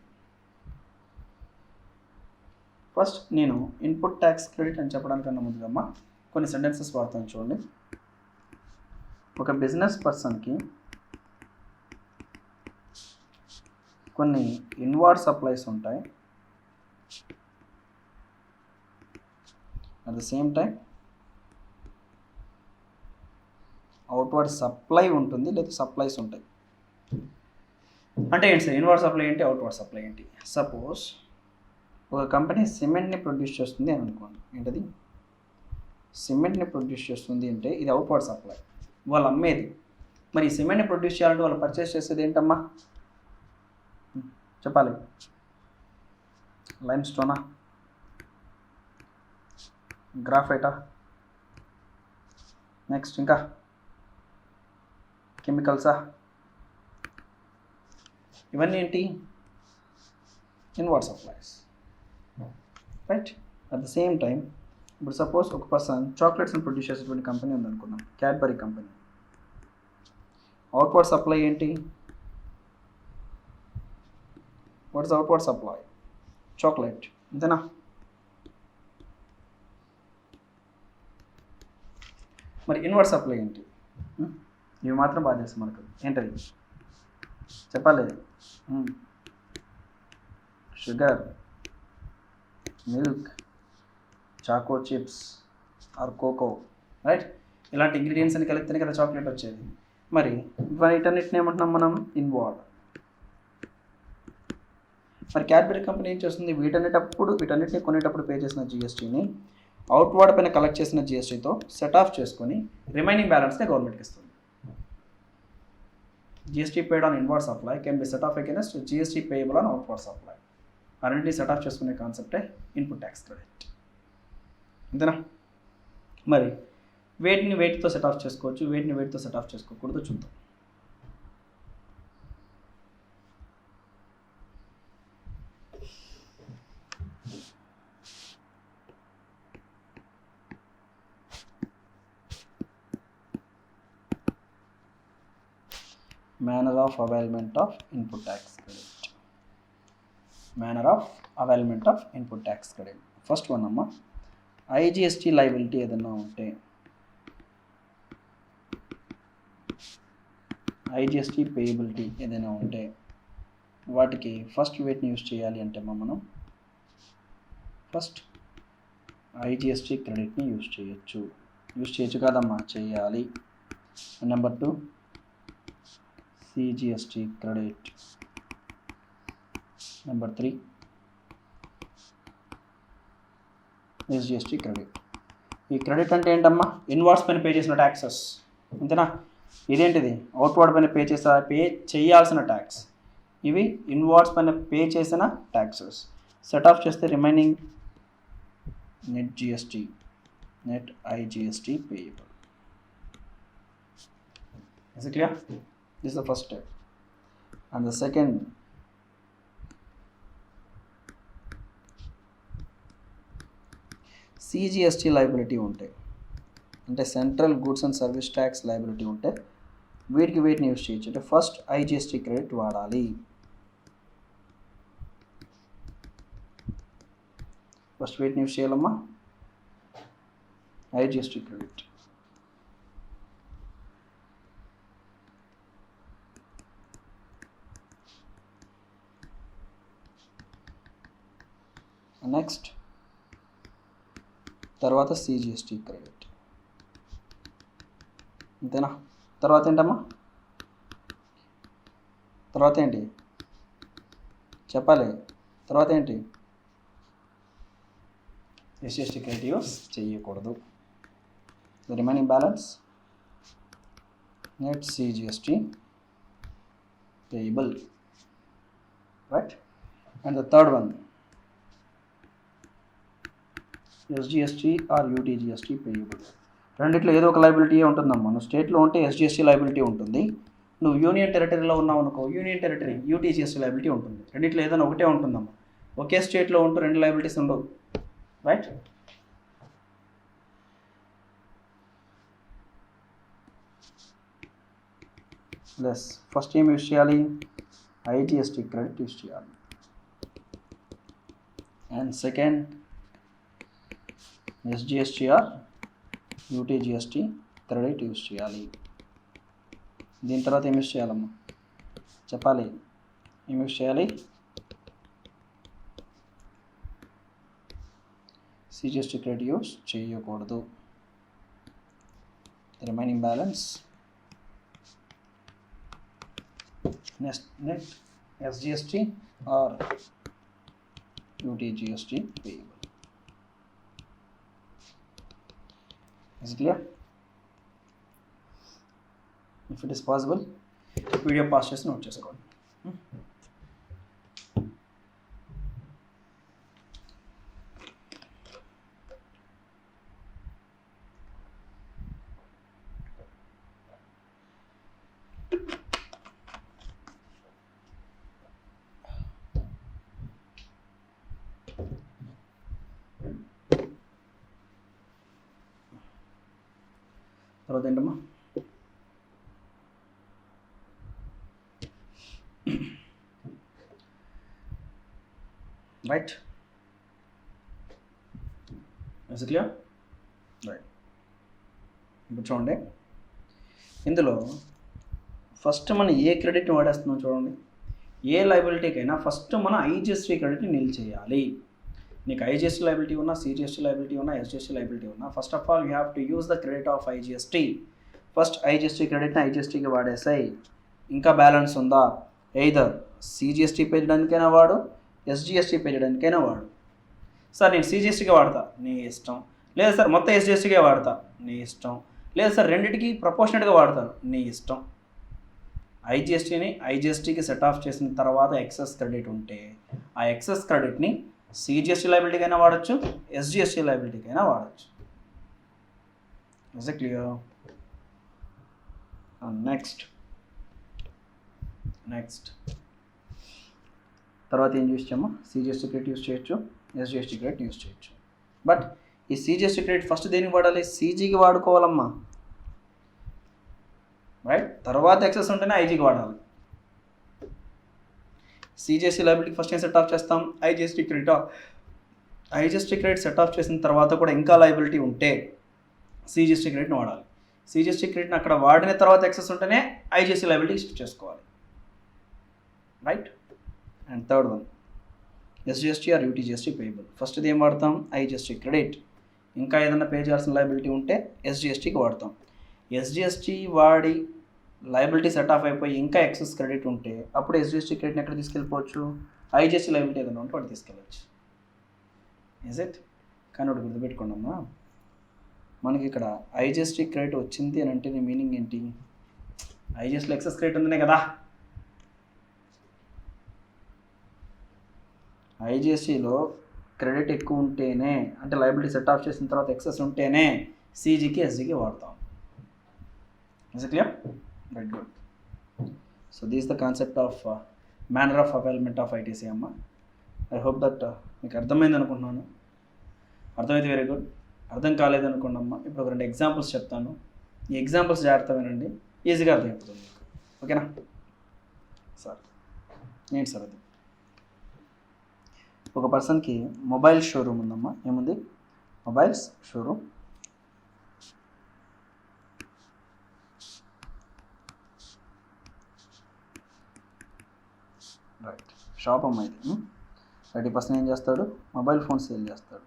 ఫస్ట్ నేను ఇన్పుట్ ట్యాక్స్ క్రెడిట్ అని చెప్పడానికన్నా ముందుగా కొన్ని సెంటెన్సెస్ వాడతాను చూడండి. ఒక బిజినెస్ పర్సన్కి కొన్ని ఇన్వార్డ్ సప్లైస్ ఉంటాయి, at the same time outward supply ఉంటుంది, లేదా సప్లైస్ ఉంటాయి. అంటే ఏంటి సార్ ఇన్వార్డ్ సప్లై ఏంటి, అవుట్వర్డ్ సప్లై ఏంటి? సపోజ్ ఒక కంపెనీ సిమెంట్ని ప్రొడ్యూస్ చేస్తుంది అని అనుకోండి. ఏంటది? సిమెంట్ని ప్రొడ్యూస్ చేస్తుంది అంటే ఇది అవుట్వర్డ్ సప్లై, వాళ్ళు అమ్మేది. మరి ఈ సిమెంట్ని ప్రొడ్యూస్ చేయాలంటే వాళ్ళు పర్చేస్ చేసేది ఏంటమ్మా? చెప్పాలి. లైమ్ స్టోనా, గ్రాఫైటా, నెక్స్ట్ ఇంకా కెమికల్సా? ఇవన్నీ ఏంటి? Inward supplies, right? At the same time ఇప్పుడు సపోజ్ ఒక పర్సన్ చాక్లెట్స్ని ప్రొడ్యూస్ చేసేటువంటి కంపెనీ ఉందనుకున్నాం, క్యాడ్బరీ కంపెనీ. అవుట్వర్డ్ సప్లై ఏంటి? What is outward supply? Chocolate, అంతేనా? మరి ఇన్వర్డ్ సప్లై ఏంటి? ఇవి మాత్రం బాగా తెలుసు మనకు. ఏంటది చెప్పాలి? Sugar, milk, choco chips or cocoa, right? ఇలాంటి ఇంగ్రీడియంట్స్ అని కలిపితేనే కదా చాక్లెట్ వచ్చేది. మరి వీటన్నిటిని ఏమంటున్నాం మనం? ఇన్వాల్వ్. మరి క్యాడ్బరీ కంపెనీ ఏం చేస్తుంది? వీటన్నిటిని కొనేటప్పుడు పే చేసిన జిఎస్టీని అవుట్వర్డ్ పైన కలెక్ట్ చేసిన జిఎస్టీతో సెట్ ఆఫ్ చేసుకొని రిమైనింగ్ బ్యాలెన్స్ని గవర్నమెంట్కి ఇస్తుంది. GST paid on inward supply can be set of against GST payable on outward supply. అన్నింటినీ సెట్ ఆఫ్ చేసుకునే కాన్సెప్టే ఇన్పుట్ ట్యాక్స్ క్రెడిట్. అంతేనా? మరి వేటితో సెట్ ఆఫ్ చేసుకోవచ్చు, వేటితో సెట్ ఆఫ్ చేసుకోకూడదు చూద్దాం. Manner of availment of input tax credit. Manner of availment of input tax credit. First one అమ్మా, IGST liability ఏదన్నా ఉంటే, ఐజిఎస్టీ పేయబిలిటీ ఏదైనా ఉంటే వాటికి ఫస్ట్ వేటిని యూజ్ చేయాలి అంటే మనం ఫస్ట్ ఐజిఎస్టీ క్రెడిట్ని యూజ్ చేయొచ్చు కాదమ్మా, చేయాలి. Number 2 CGST credit. Number 3 SGST credit. ఈ క్రెడిట్ అంటే ఏంటమ్మా? ఇన్వార్డ్స్ పైన పే చేసిన ట్యాక్సెస్, అంతేనా? ఇదేంటిది? అవుట్వర్డ్ పైన పే చేయాల్సిన ట్యాక్స్. ఇవి ఇన్వార్డ్స్ పైన పే చేసిన ట్యాక్సెస్. సెట్ ఆఫ్ చేస్తే remaining net GST, net IGST payable. Is it clear? This is the first step. And the second, CGST liability ఉంటే, అంటే central goods and service tax liability ఉంటే వీటిని use చేయొచ్చు. అంటే ఫస్ట్ ఐజిఎస్టీ క్రెడిట్ వాడాలి. First వీటిని use చేయాలమ్మా, IGST credit. Next తర్వాత సిజిఎస్టీ క్రెడిట్. అంతేనా? తర్వాత ఏంటమ్మా? తర్వాత ఏంటి చెప్పాలి? తర్వాత ఏంటి? ఎస్జిఎస్టీ క్రెడిట్ యూస్ చేయకూడదు. The remaining balance net CGST payable, right? And the third one, SGST or UTGST payable. రెండిట్లో ఏదో ఒక లైబిలిటీ ఉంటుందమ్మా. నువ్వు స్టేట్లో ఉంటే ఎస్జిఎస్టీ లైబిలిటీ ఉంటుంది, నువ్వు యూనియన్ టెరిటరీలో ఉన్నావు అనుకో, యూనియన్ టెరిటరీ యూటీజిఎస్టీ లైబిలిటీ ఉంటుంది. రెండిట్లో ఏదైనా ఒకటే ఉంటుందమ్మా. ఒకే స్టేట్లో ఉంటూ రెండు లైబిలిటీస్ ఉండవు, రైట్? ప్లస్ ఫస్ట్ ఏం యూజ్ చేయాలి? ఐజిఎస్టీ క్రెడిట్ యూజ్ చేయాలి. And second SGST or UTGST credit use చేయాలి. దీని తర్వాత ఏం యూజ్ చేయాలమ్మా? చెప్పాలి. ఏం యూజ్ చేయాలి? సిజిఎస్టీ క్రెడిట్ యూజ్ చేయకూడదు. Remaining balance net SGST or UTGST payable. Is it clear? If it is possible, video pass చేసి నోట్ చేసుకోండి. తర్వాత ఏంటమ్మా? Right? Is it clear? Right. ఇప్పుడు చూడండి, ఇందులో ఫస్ట్ మనం ఏ క్రెడిట్ని వాడేస్తున్నాం చూడండి. ఏ లైబిలిటీకైనా ఫస్ట్ మనం ఐజిఎస్టీ క్రెడిట్ని నిల్ చేయాలి. నీకు ఐజిఎస్టీ లైబిలిటీ ఉన్నా, సిజిఎస్టీ లైబిలిటీ ఉన్నా, ఎస్జిఎస్టీ లైబిలిటీ ఉన్నా, first of all you have to use the credit of IGST. First IGST క్రెడిట్ని ఐజిఎస్టీకి వాడేసాయి. ఇంకా బ్యాలెన్స్ ఉందా, ఎయిదర్ సిజిఎస్టీ పే చేయడానికైనా వాడు, ఎస్జిఎస్టీ పే చేయడానికైనా వాడు. సార్ నేను సిజిఎస్టీకే వాడతా, నీ ఇష్టం. లేదు సార్ మొత్తం ఎస్జిఎస్టీకే వాడతా, నీ ఇష్టం. లేదు సార్ రెండింటికి ప్రపోర్షనేట్గా వాడతాను, నీ ఇష్టం. ఐజిఎస్టీకి సెట్ ఆఫ్ చేసిన తర్వాత ఎక్సెస్ క్రెడిట్ ఉంటే ఆ ఎక్సెస్ క్రెడిట్ని సిజిఎస్టీ లైబిలిటీకైనా వాడచ్చు, ఎస్జిఎస్టీ లైబిలిటీకైనా వాడచ్చు. Is it clear? నెక్స్ట్ తర్వాత ఏం చూసామో, సిజిఎస్టీ క్రెడిట్ యూస్ చేయొచ్చు, ఎస్జిఎస్టీ క్రెడిట్ యూస్ చేయొచ్చు. బట్ ఈ సిజిఎస్టీ క్రెడిట్ ఫస్ట్ దేనికి వాడాలి? సీజీకి వాడుకోవాలమ్మా, రైట్? తర్వాత ఎక్సెస్ ఉంటేనే ఐజీకి వాడాలి. సిజిఎస్టీ లైబిలిటీకి ఫస్ట్ ఏం సెట్ ఆఫ్ చేస్తాం? IGST credit. IGST credit set of చేసిన తర్వాత కూడా ఇంకా లైబిలిటీ ఉంటే సిజిఎస్టీ క్రెడిట్ని వాడాలి. సిజిఎస్టీ క్రెడిట్ని అక్కడ వాడిన తర్వాత ఎక్సెస్ ఉంటేనే ఐజిఎస్టీ లైబిలిటీ షిఫ్ట్ చేసుకోవాలి, right? And third one, SGST or UTGST payable. First ఏం వాడతాం? IGST credit. ఇంకా ఏదైనా పే చేయాల్సిన లైబిలిటీ ఉంటే ఎస్జిఎస్టీకి వాడతాం. ఎస్జిఎస్టీ వాడి లైబిలిటీ సెట్ ఆఫ్ అయిపోయి ఇంకా ఎక్సెస్ క్రెడిట్ ఉంటే అప్పుడు ఎస్జిఎస్టీ క్రెడిట్ని ఎక్కడ తీసుకెళ్ళిపోవచ్చు? ఐజిఎస్టీ లైబిలిటీ ఏదైనా ఉంటే వాడు తీసుకెళ్ళచ్చు. Is it? కానీ ఒకటి గుర్తుపెట్టుకోండి అమ్మా, మనకి ఇక్కడ ఐజిఎస్టీ క్రెడిట్ వచ్చింది అని అంటే మీనింగ్ ఏంటి? ఐజిఎస్టీలో ఎక్సెస్ క్రెడిట్ ఉందనే కదా. ఐజిఎస్టీలో క్రెడిట్ ఎక్కువ ఉంటేనే, అంటే లైబిలిటీ సెట్ ఆఫ్ చేసిన తర్వాత ఎక్సెస్ ఉంటేనే సిజీకి ఎస్జీకి వాడతాం. Is it clear? Right, good. So this the concept of manner of availment of ITC అమ్మ. ఐ హోప్ దట్ మీకు అర్థమైంది అనుకుంటున్నాను. అర్థమైతే వెరీ గుడ్. అర్థం కాలేదనుకోండి అమ్మ, ఇప్పుడు ఒక 2 ఎగ్జాంపుల్స్ చెప్తాను. ఈ ఎగ్జాంపుల్స్ జాగ్రత్త వినండి, ఈజీగా అర్థమైపోతుంది మీకు. ఓకేనా సార్? ఏంటి సార్ అది? ఒక పర్సన్కి మొబైల్ షోరూమ్ ఉందమ్మా. ఏముంది? Mobiles showroom. రైట్, షాప్ అమ్మ ఇది. రైట్, ఈ పర్సన్ ఏం చేస్తాడు? మొబైల్ ఫోన్ సేల్ చేస్తాడు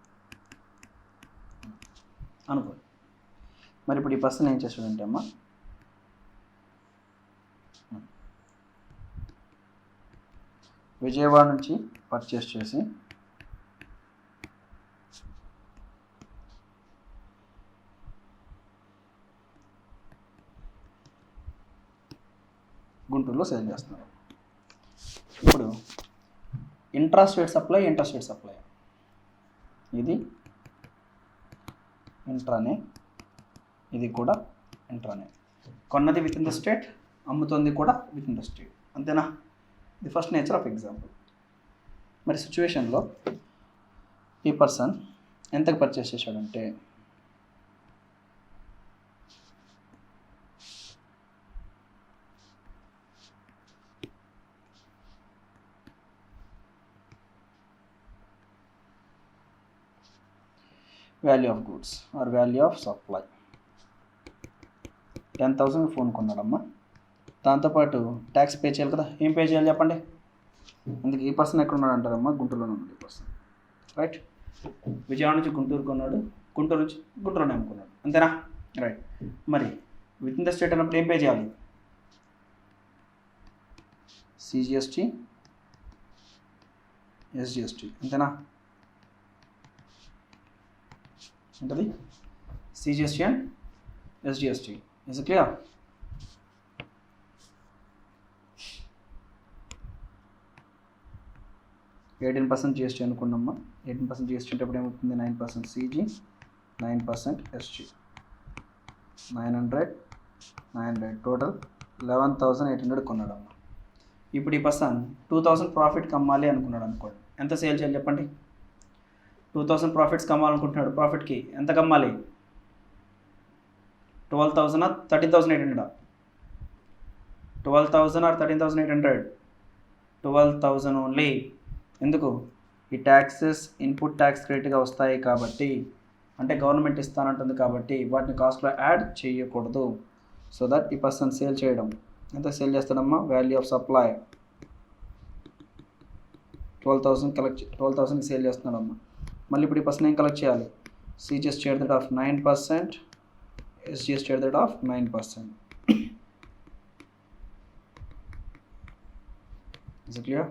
అనుకో. మరి ఇప్పుడు ఈ పర్సన్ ఏం చేస్తాడంటే అమ్మ, విజయవాడ నుంచి పర్చేస్ చేసి గుంటూరులో సేల్ చేస్తున్నారు. ఇప్పుడు ఇంట్రాస్టేట్ సప్లై, ఇంటర్స్టేట్ సప్లై. ఇది ఇంట్రానే, ఇది కూడా ఇంట్రానే. కొన్నది విత్ ఇన్ ద స్టేట్, అమ్ముతుంది కూడా విత్ ఇన్ ద స్టేట్. అంతేనా? The first nature of example. మరి సిచ్యువేషన్లో ఈ పర్సన్ ఎంతకు పర్చేస్ చేశాడంటే, value of goods or value of supply 10,000 phone కొన్నాడమ్మా. దాంతోపాటు ట్యాక్స్ పే చేయాలి కదా. ఏం పే చేయాలి చెప్పండి? అందుకే ఈ పర్సన్ ఎక్కడ ఉన్నాడు అంటారమ్మా? గుంటూరులోనే ఉన్నాడు ఈ పర్సన్, రైట్? విజయవాడ నుంచి గుంటూరు కొన్నాడు, గుంటూరు నుంచి గుంటూరులోనే అమ్ముకున్నాడు. అంతేనా? రైట్. మరి విత్ ఇన్ ద స్టేట్ అన్నప్పుడు ఏం పే చేయాలి? CGST, SGST. అంతేనా? ఏంటది? CGST and SGST. Is it clear? $18 GST అనుకున్నామ్మా. 18% జిఎస్టీ అంటే ఏమవుతుంది? 9% సిజీ, 9% ఎస్జీ. 900 టోటల్ 11,800 కొన్నాడమ్మా. ఇప్పుడు ఈ పర్సన్ 2,000 ప్రాఫిట్కి అమ్మాలి అనుకున్నాడు అనుకోండి. ఎంత సేల్ చేయాలి చెప్పండి? 2,000 ప్రాఫిట్స్ కమ్మాలనుకుంటున్నాడు. ప్రాఫిట్కి ఎంత కమ్మాలి? 12,000 or 13,800? 12,000 or 13,800? 12,000 ఓన్లీ. ఎందుకు? ఈ ట్యాక్సెస్ ఇన్పుట్ ట్యాక్స్ క్రెడిట్గా వస్తాయి కాబట్టి, అంటే గవర్నమెంట్ ఇస్తానంటుంది కాబట్టి వాటిని కాస్ట్లో యాడ్ చేయకూడదు. సో దట్ ఈ పర్సన్ సేల్ చేయడం ఎంత సేల్ చేస్తాడమ్మా? వాల్యూ ఆఫ్ సప్లై 12,000 12,000కి సేల్ చేస్తున్నాడమ్మా. మళ్ళీ ఇప్పుడు ఈ పర్సన్ ఏం కలెక్ట్ చేయాలి, CGST at the rate of 9%, SGST at the rate of 9%. Is it clear?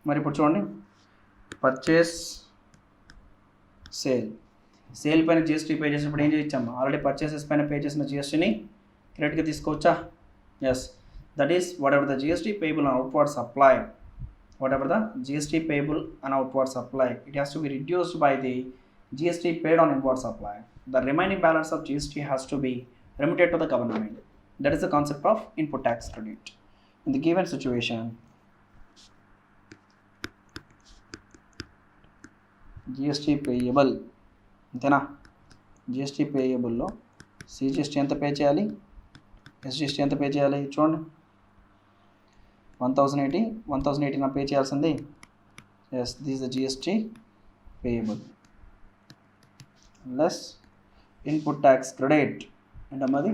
మరి ఇప్పుడు చూడండి, పర్చేస్ సేల్ పైన జిఎస్టీ పే చేసినప్పుడు ఏం చేయొచ్చమ్మా, ఆల్రెడీ పర్చేసెస్ పైన పే చేసిన జిఎస్టీని క్రెడిట్గా తీసుకోవచ్చా? Yes, that is whatever the GST payable on outward supply, whatever the GST payable on outward supply, it has to be reduced by the GST paid on inward supply. The remaining balance of GST has to be remitted to the government. That is the concept of input tax credit. In the given situation, GST payable అంతేనా, GST payable లో CGST ఎంత pay చేయాలి, SGST ఎంత pay చేయాలి? చూడండి, 1080 నా pay చేయాల్సింది. Yes, this the GST payable less input tax credit. ఏంటమ్మా అది?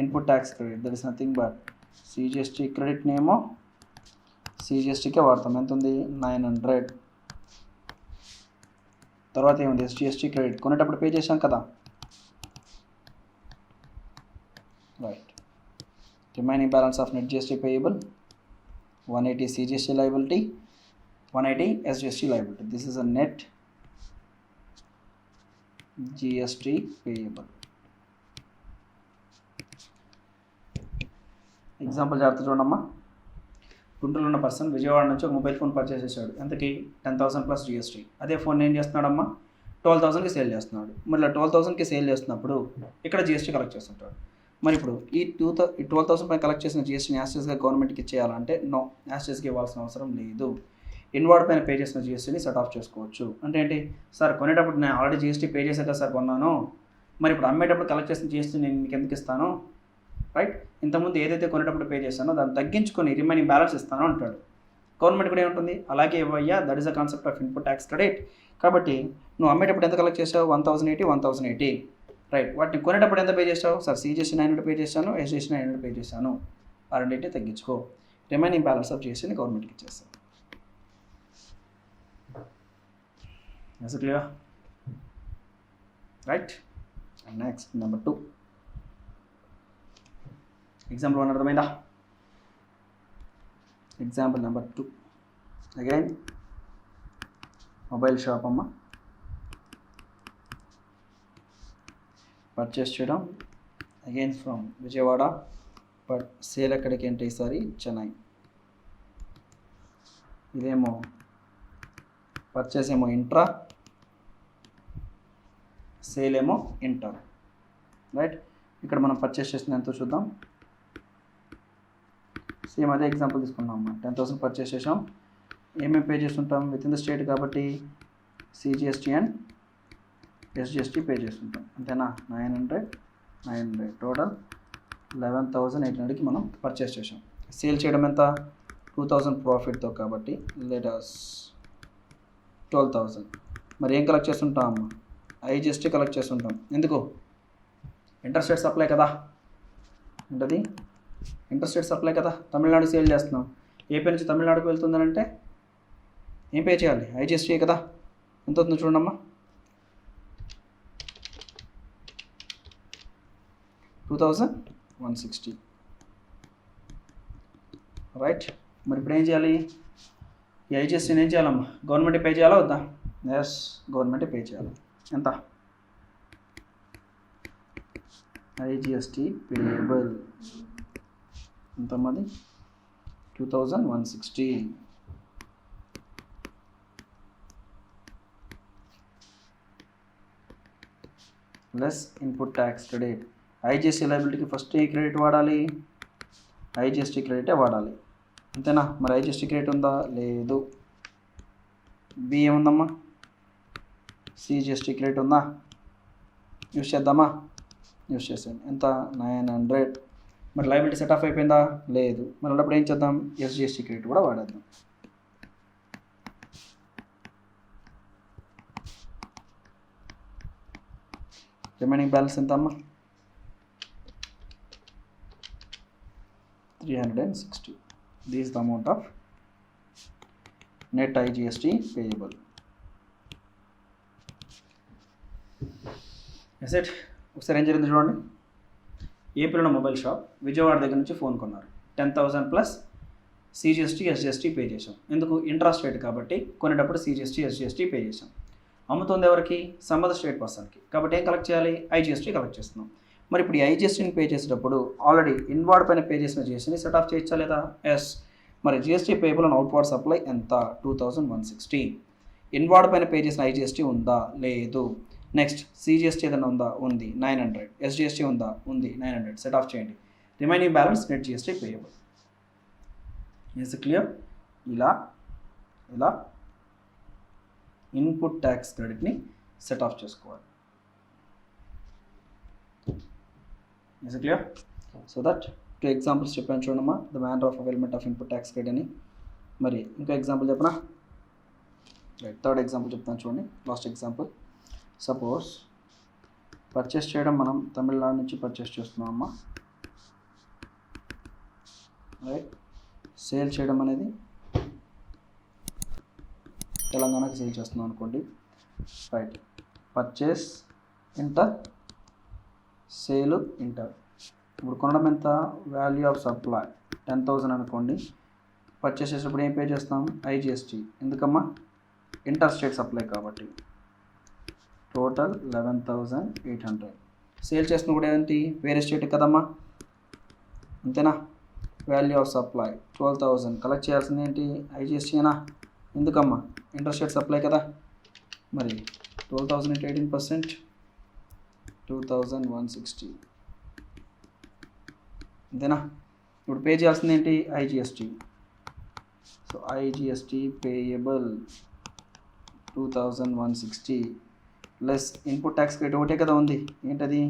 Input tax credit. That is nothing but CGST క్రెడిట్ని ఏమో సిజిఎస్టీకే వాడతాం. ఎంత ఉంది? 900. తర్వాత ఏముంది? ఎస్జిఎస్టీ క్రెడిట్ కొనేటప్పుడు పే చేసాం కదా, right. Remaining balance of net GST payable 180 CGST liability, 180 SGST liability. This is a net GST payable. Example జాగ్రత్త చూడమ్మా. గుంటూరులో ఉన్న పర్సన్ విజయవాడ నుంచి ఒక మొబైల్ ఫోన్ పర్చేస్ చేశాడు. ఎంతకి? 10,000 ప్లస్ జిఎస్టీ. అదే ఫోన్ ఏం చేస్తున్నాడమ్మా? 12,000కి సేల్ చేస్తున్నాడు. మరి 12,000కి సేల్ చేస్తున్నప్పుడు ఇక్కడ జిఎస్టీ కలెక్ట్ చేస్తుంటాడు. మరి ఇప్పుడు ఈ 12,000 పైన కలెక్ట్ చేసిన జిఎస్టీని యాస్టెస్గా గవర్నమెంట్కి ఇచ్చేయాలంటే నో, యాస్టెస్కి ఇవ్వాల్సిన అవసరం లేదు. ఇన్వార్డ్ పైన పే చేసిన జిఎస్టీని సెట్ ఆఫ్ చేసుకోవచ్చు. అంటే ఏంటి సార్, కొనేటప్పుడు నేను ఆల్రెడీ జిఎస్టీ పే చేశాక కదా సార్ కొన్నాను, మరి ఇప్పుడు అమ్మేటప్పుడు కలెక్ట్ చేసిన జిఎస్టీ నేను మీకు ఎందుకు ఇస్తాను? రైట్, ఇంతకుముందు ఏదైతే కొనేటప్పుడు పే చేశానో దాన్ని తగ్గించుకొని రిమైనింగ్ బ్యాలెన్స్ ఇస్తాను అంటాడు. గవర్నమెంట్ కూడా ఏముంటుంది, అలాగే ఇవ్వయ్యా, that is the concept of input tax credit. కాబట్టి నువ్వు అమ్మేటప్పుడు ఎంత కలెక్ట్ చేసావు? 1,080. రైట్, వాటిని కొనేటప్పుడు ఎంత పే చేసావు? సార్ సిజిఎస్టీ 900 పే చేశాను, ఎస్జిఎస్టీ 900 పే చేశాను. ఆ రెండింటి తగ్గించుకో, రిమైనింగ్ బ్యాలెన్స్ ఆఫ్ జిఎస్టీని గవర్నమెంట్కి ఇచ్చేస్తాను. Is it clear? Right. Next number 2. Example 1 అర్థమైందా? Example number 2 again mobile shop అమ్మ, పర్చేస్ చేయడం again from Vijayawada, but sale ఎక్కడికి అంటే ఈసారి చెన్నై. ఇదేమో పర్చేస్ ఏమో ఇంట్రా, సేల్ ఏమో ఇంటర్. రైట్, ఇక్కడ మనం పర్చేస్ చేసిన ఎంతో చూద్దాం. సేమ్ అదే ఎగ్జాంపుల్ తీసుకున్నాం అమ్మా. 10,000 పర్చేస్ చేసాం. ఏమేమి పే చేస్తుంటాం? విత్ ఇన్ ద స్టేట్ కాబట్టి సిజిఎస్టీ అండ్ ఎస్జిఎస్టీ పే చేస్తుంటాం. అంతేనా? 900 టోటల్ 11,800కి మనం పర్చేస్ చేసాం. సేల్ చేయడం ఎంత? 2,000 ప్రాఫిట్తో కాబట్టి లెట్ us 12,000. మరి ఏం కలెక్ట్ చేస్తుంటాం? ఐజిఎస్టీ కలెక్ట్ చేస్తుంటాం. ఎందుకు? ఇంటర్స్టేట్ సప్లై కదా. ఏంటది? ఇంటర్స్టేట్ సప్లై కదా. తమిళనాడు సేల్ చేస్తున్నాం. ఏపీ నుంచి తమిళనాడుకు వెళ్తుందనంటే ఏం పే చేయాలి? ఐజిఎస్టీ కదా. ఎంత అవుతుందో చూడమ్మా. 2,160. రైట్, మరి ఇప్పుడు ఏం చేయాలి? ఈ ఐజిఎస్టీని ఏం చేయాలమ్మా? గవర్నమెంట్ పే చేయాలా వద్దా? ఎస్, గవర్నమెంట్ పే చేయాలి. ఎంత? ఐజిఎస్టీ పేయబుల్ ఎంతమ్మది? 2,160. Less input tax credit. IGST లైబిలిటీకి ఫస్ట్ ఏ క్రెడిట్ వాడాలి? ఐజిఎస్టీ క్రెడిటే వాడాలి. అంతేనా? మరి ఐజిఎస్టీ క్రెడిట్ ఉందా? లేదు. బి ఏముందమ్మా? సిజిఎస్టీ క్రెడిట్ ఉందా? యూస్ చేద్దామా? యూస్ చేసాను. ఎంత? 900. మరి లైబిలిటీ సెట్ ఆఫ్ అయిపోయిందా? లేదు. మరి అప్పుడు ఏం చేద్దాం? ఎస్జిఎస్టీ క్రెడిట్ కూడా వాడేద్దాం. రిమైనింగ్ బ్యాలెన్స్ ఎంత అమ్మా? 360. This is the amount of net IGST payable. Asset ఒకసారి ఏం జరిగింది చూడండి. ఏపీలో మొబైల్ షాప్ విజయవాడ దగ్గర నుంచి ఫోన్ కొన్నారు. 10,000 ప్లస్ సిజిఎస్టీ ఎస్జిఎస్టీ పే చేసాం. ఎందుకు? ఇంట్రెస్ట్ రేట్ కాబట్టి కొనేటప్పుడు సిజిఎస్టీ ఎస్జిఎస్టీ పే చేసాం. అమ్ముతుంది ఎవరికి? సంబంధ స్టేట్ పర్సన్కి. కాబట్టి ఏం కలెక్ట్ చేయాలి? ఐజిఎస్టీ కలెక్ట్ చేస్తున్నాం. మరి ఇప్పుడు ఈ ఐజిఎస్టీని పే చేసేటప్పుడు ఆల్రెడీ ఇన్వార్డ్ పైన పే చేసిన జిఎస్టీని సెట్ ఆఫ్ చేయొచ్చా లేదా? ఎస్. మరి GST payable and outward supply ఎంత? 2160. ఇన్వార్డ్ పైన పే చేసిన ఐజిఎస్టీ ఉందా? లేదు. నెక్స్ట్ సిజిఎస్టీ ఏదైనా ఉందా? ఉంది, 900. ఎస్జిఎస్టీ ఉందా? ఉంది, 900. సెట్ ఆఫ్ చేయండి. Remaining balance net GST payable. Is clear? ఇలా ఇన్పుట్ ట్యాక్స్ క్రెడిట్ని సెట్ ఆఫ్ చేసుకోవాలి. Is clear? So that 2 examples చెప్పాను చూడమ్మా, the manner of availment of input tax credit అని. మరి ఇంకో ఎగ్జాంపుల్ చెప్పనా? రైట్, 3rd ఎగ్జాంపుల్ చెప్తాను చూడండి, లాస్ట్ ఎగ్జాంపుల్. సపోజ్ పర్చేస్ చేయడం మనం తమిళనాడు నుంచి పర్చేస్ చేస్తున్నామమ్మా. రైట్, సేల్ చేయడం అనేది తెలంగాణకి సేల్ చేస్తున్నాం అనుకోండి. Right, purchase inter, sale inter. ఇప్పుడు కొనడం ఎంత? వాల్యూ ఆఫ్ సప్లై 10,000 అనుకోండి. పర్చేస్ చేసేటప్పుడు ఏం పే చేస్తాం? ఐజిఎస్టీ. ఎందుకమ్మా? ఇంటర్ స్టేట్ సప్లై కాబట్టి. టోటల్ 11,800. సేల్ చేస్తున్న కూడా ఏంటి? వేరే స్టేట్ కదమ్మా, అంతేనా? Value of supply 12,000. కలెక్ట్ చేయాల్సింది ఏంటి? ఐజిఎస్టీనా? ఎందుకమ్మా? ఇంటర్ స్టేట్ సప్లై కదా. మరి 12,000 into 18%, 2,160. అంతేనా? ఇప్పుడు పే చేయాల్సింది ఏంటి? IGST. So IGST payable 2,160 less input tax credit ఒకటే కదా ఉంది. ఏంటది?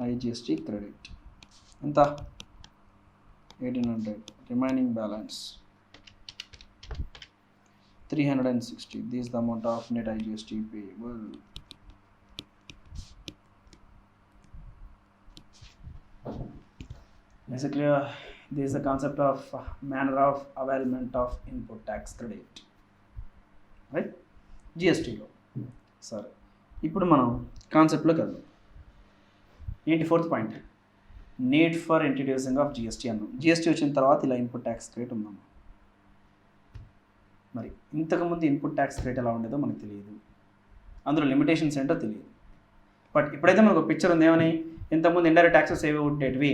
ఐజిఎస్టీ క్రెడిట్ ఎంత? 1,800. Remaining balance 360. This is the amount of net IGST payable. Basically, this is the concept of manner of availment of input tax credit. Right? GST లో. సరే, ఇప్పుడు మనం కాన్సెప్ట్లోకి వెళ్దాం. ఏంటి 4th point? Need for introducing of GST అన్నాం. GST వచ్చిన తర్వాత ఇలా ఇన్పుట్ ట్యాక్స్ క్రెడిట్ ఉందాం. మరి ఇంతకుముందు ఇన్పుట్ ట్యాక్స్ రేట్ ఎలా ఉండేదో మనకు తెలియదు, అందులో లిమిటేషన్స్ ఏంటో తెలియదు. బట్ ఇప్పుడైతే మనకు పిక్చర్ ఉంది. ఏమని? ఇంతకుముందు ఇండైరెక్ట్ ట్యాక్సెస్ ఏవి ఉండేటివి?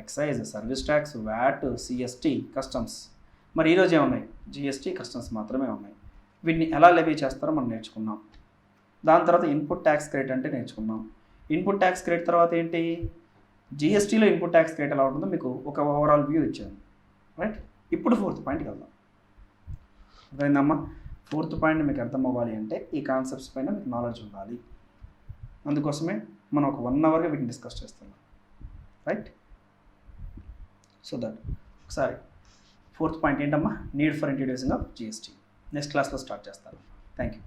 Excise, service tax, VAT, CST, customs. మరి ఈరోజు ఏమున్నాయి? జిఎస్టీ, కస్టమ్స్ మాత్రమే ఉన్నాయి. వీటిని ఎలా లెవీ చేస్తారో మనం నేర్చుకున్నాం. దాని తర్వాత ఇన్పుట్ ట్యాక్స్ క్రెడిట్ అంటే నేర్చుకున్నాం. ఇన్పుట్ ట్యాక్స్ క్రెడిట్ తర్వాత ఏంటి? జిఎస్టీలో ఇన్పుట్ ట్యాక్స్ క్రెడిట్ ఎలా ఉంటుందో మీకు ఒక ఓవరాల్ వ్యూ ఇచ్చాను. రైట్, ఇప్పుడు 4th పాయింట్కి వెళ్దాం. అర్థమైందమ్మా? 4th పాయింట్ మీకు అర్థం అవ్వాలి అంటే ఈ కాన్సెప్ట్స్ పైన మీకు నాలెడ్జ్ ఉండాలి. అందుకోసమే మనం ఒక 1 అవర్గా వీటిని డిస్కస్ చేస్తున్నాం. రైట్, సో దట్ ఒకసారి 4th పాయింట్ ఏంటమ్మా? Need for introducing of GST. Next క్లాస్లో స్టార్ట్ చేస్తాను. Thank you.